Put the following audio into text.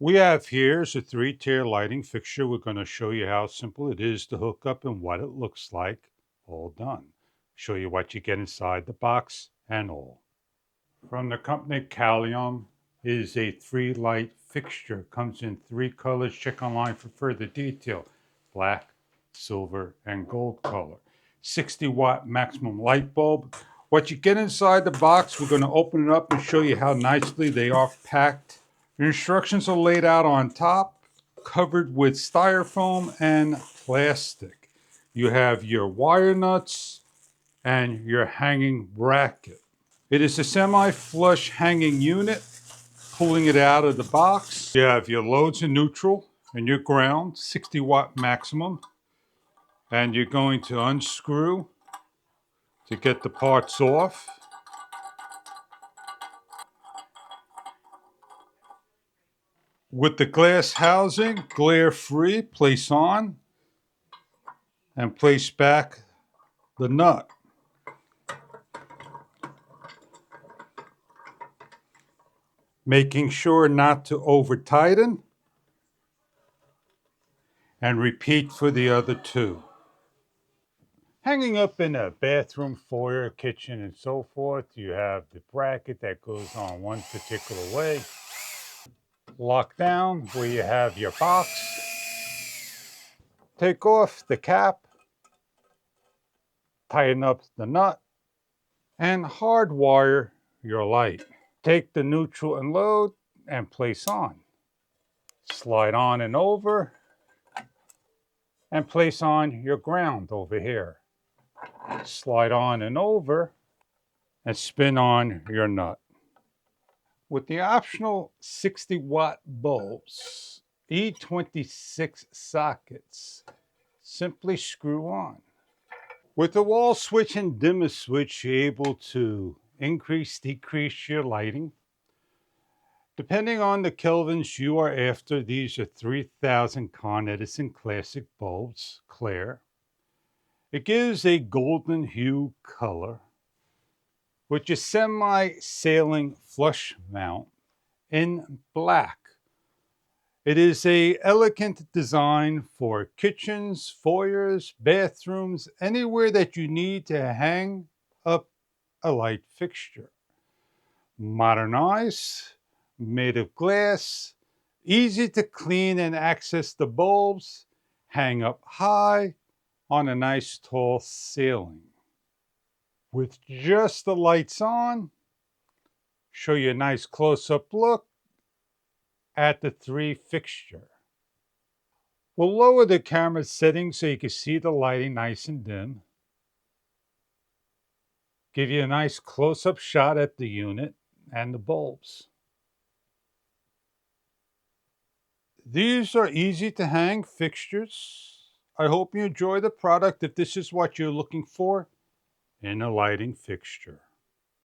We have here is a 3-tier lighting fixture. We're going to show you how simple it is to hook up and what it looks like all done. Show you what you get inside the box and all. From the company Callium is a 3-light fixture. Comes in 3 colors. Check online for further detail. Black, silver, and gold color. 60-watt maximum light bulb. What you get inside the box, we're going to open it up and show you how nicely they are packed. The instructions are laid out on top, covered with styrofoam and plastic. You have your wire nuts and your hanging bracket. It is a semi-flush hanging unit. Pulling it out of the box, you have your loads and neutral and your ground, 60-watt maximum. And you're going to unscrew to get the parts off. With the glass housing, glare-free, place on and place back the nut. Making sure not to over-tighten, and repeat for the other 2. Hanging up in a bathroom, foyer, kitchen, and so forth, you have the bracket that goes on one particular way. Lock down where you have your box. Take off the cap, tighten up the nut, and hardwire your light. Take the neutral and load and place on. Slide on and over, and place on your ground over here. Slide on and over, and spin on your nut. With the optional 60-watt bulbs, E26 sockets, simply screw on. With the wall switch and dimmer switch, you're able to increase, decrease your lighting. Depending on the kelvins you are after, these are 3000 Con Edison Classic bulbs, clear. It gives a golden hue color with your semi-sailing flush mount in black. It is an elegant design for kitchens, foyers, bathrooms, anywhere that you need to hang up a light fixture. Modernized, made of glass, easy to clean and access the bulbs, hang up high on a nice tall ceiling. With just the lights on, show you a nice close-up look at the 3 fixture. We'll lower the camera settings so you can see the lighting nice and dim. Give you a nice close-up shot at the unit and the bulbs. These are easy to hang fixtures. I hope you enjoy the product if this is what you're looking for in a lighting fixture.